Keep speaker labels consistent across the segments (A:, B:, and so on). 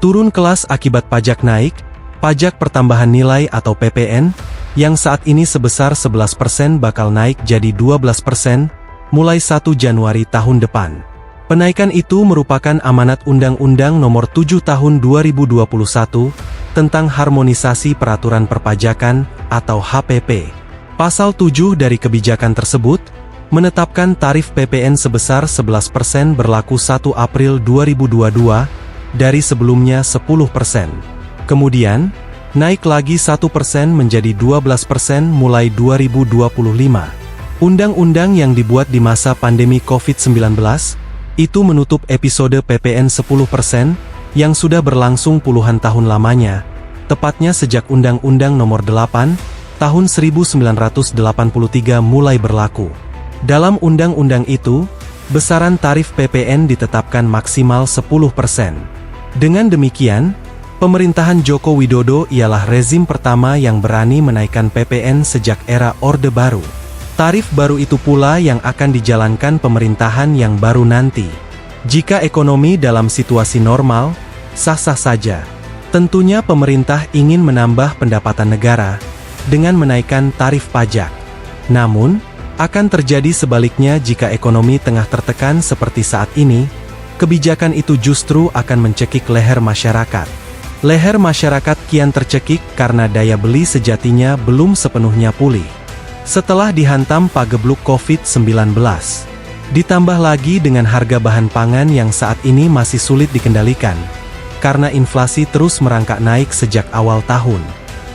A: Turun kelas akibat pajak naik, pajak pertambahan nilai atau PPN, yang saat ini sebesar 11% bakal naik jadi 12%, mulai 1 Januari tahun depan. Penaikan itu merupakan amanat Undang-Undang Nomor 7 Tahun 2021, tentang Harmonisasi Peraturan Perpajakan, atau HPP. Pasal 7 dari kebijakan tersebut, menetapkan tarif PPN sebesar 11% berlaku 1 April 2022, dari sebelumnya 10%. Kemudian, naik lagi 1% menjadi 12% mulai 2025. Undang-undang yang dibuat di masa pandemi COVID-19, itu menutup episode PPN 10%, yang sudah berlangsung puluhan tahun lamanya, tepatnya sejak Undang-Undang Nomor 8, Tahun 1983 mulai berlaku. Dalam undang-undang itu, besaran tarif PPN ditetapkan maksimal 10%. Dengan demikian, pemerintahan Joko Widodo ialah rezim pertama yang berani menaikkan PPN sejak era Orde Baru. Tarif baru itu pula yang akan dijalankan pemerintahan yang baru nanti. Jika ekonomi dalam situasi normal, sah-sah saja. Tentunya pemerintah ingin menambah pendapatan negara dengan menaikkan tarif pajak. Namun, akan terjadi sebaliknya jika ekonomi tengah tertekan seperti saat ini, kebijakan itu justru akan mencekik leher masyarakat. Leher masyarakat kian tercekik karena daya beli sejatinya belum sepenuhnya pulih. Setelah dihantam pagebluk COVID-19, ditambah lagi dengan harga bahan pangan yang saat ini masih sulit dikendalikan, karena inflasi terus merangkak naik sejak awal tahun.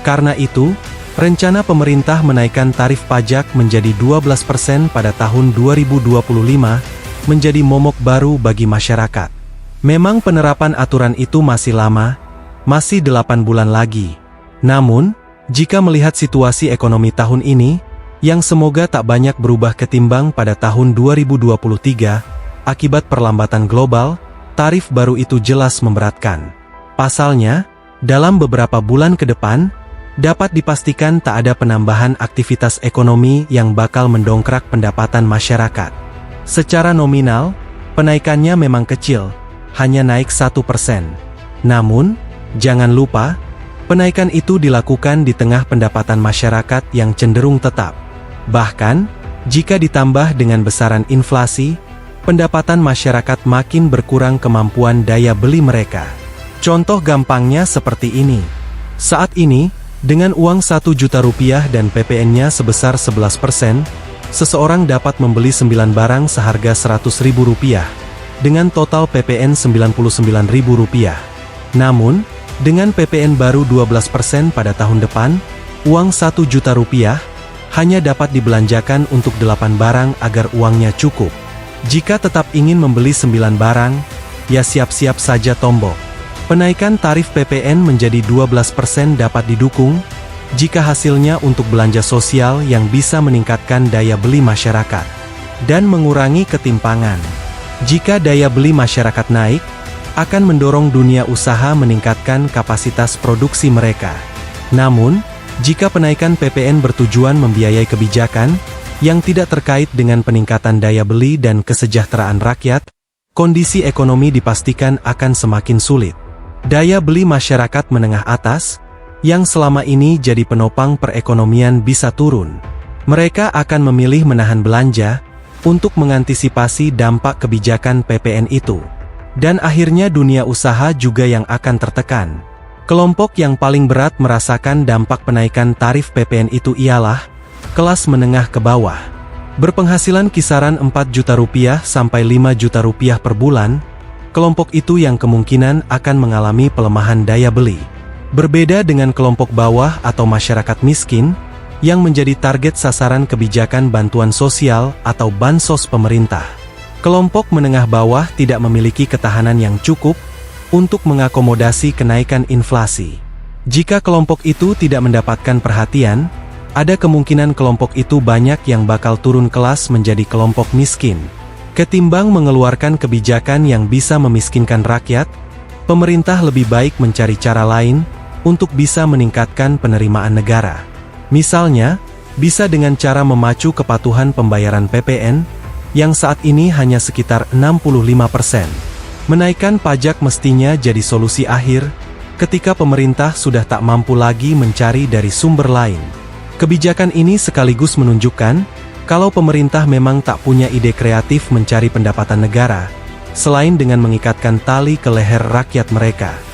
A: Karena itu, rencana pemerintah menaikkan tarif pajak menjadi 12% pada tahun 2025, menjadi momok baru bagi masyarakat. Memang penerapan aturan itu masih lama, masih 8 bulan lagi. Namun, jika melihat situasi ekonomi tahun ini, yang semoga tak banyak berubah ketimbang pada tahun 2023, akibat perlambatan global, tarif baru itu jelas memberatkan. Pasalnya, dalam beberapa bulan ke depan, dapat dipastikan tak ada penambahan aktivitas ekonomi yang bakal mendongkrak pendapatan masyarakat. Secara nominal, penaikannya memang kecil, hanya naik 1%. Namun, jangan lupa, penaikan itu dilakukan di tengah pendapatan masyarakat yang cenderung tetap. Bahkan, jika ditambah dengan besaran inflasi, pendapatan masyarakat makin berkurang kemampuan daya beli mereka. Contoh gampangnya seperti ini. Saat ini, dengan uang 1 juta rupiah dan PPN-nya sebesar 11%, seseorang dapat membeli 9 barang seharga Rp100.000, dengan total PPN Rp99.000. Namun, dengan PPN baru 12% pada tahun depan, uang 1 juta rupiah hanya dapat dibelanjakan untuk 8 barang agar uangnya cukup. Jika tetap ingin membeli 9 barang, ya siap-siap saja tombok. Penaikan tarif PPN menjadi 12% dapat didukung, jika hasilnya untuk belanja sosial yang bisa meningkatkan daya beli masyarakat, dan mengurangi ketimpangan. Jika daya beli masyarakat naik, akan mendorong dunia usaha meningkatkan kapasitas produksi mereka. Namun, jika penaikan PPN bertujuan membiayai kebijakan yang tidak terkait dengan peningkatan daya beli dan kesejahteraan rakyat, kondisi ekonomi dipastikan akan semakin sulit. Daya beli masyarakat menengah atas, yang selama ini jadi penopang perekonomian bisa turun. Mereka akan memilih menahan belanja, untuk mengantisipasi dampak kebijakan PPN itu. Dan akhirnya dunia usaha juga yang akan tertekan. Kelompok yang paling berat merasakan dampak penaikan tarif PPN itu ialah kelas menengah ke bawah. Berpenghasilan kisaran 4 juta rupiah sampai 5 juta rupiah per bulan, kelompok itu yang kemungkinan akan mengalami pelemahan daya beli. Berbeda dengan kelompok bawah atau masyarakat miskin, yang menjadi target sasaran kebijakan bantuan sosial atau bansos pemerintah. Kelompok menengah bawah tidak memiliki ketahanan yang cukup untuk mengakomodasi kenaikan inflasi. Jika kelompok itu tidak mendapatkan perhatian, ada kemungkinan kelompok itu banyak yang bakal turun kelas menjadi kelompok miskin. Ketimbang mengeluarkan kebijakan yang bisa memiskinkan rakyat, pemerintah lebih baik mencari cara lain untuk bisa meningkatkan penerimaan negara. Misalnya, bisa dengan cara memacu kepatuhan pembayaran PPN, yang saat ini hanya sekitar 65%. Menaikkan pajak mestinya jadi solusi akhir, ketika pemerintah sudah tak mampu lagi mencari dari sumber lain. Kebijakan ini sekaligus menunjukkan, kalau pemerintah memang tak punya ide kreatif mencari pendapatan negara, selain dengan mengikatkan tali ke leher rakyat mereka.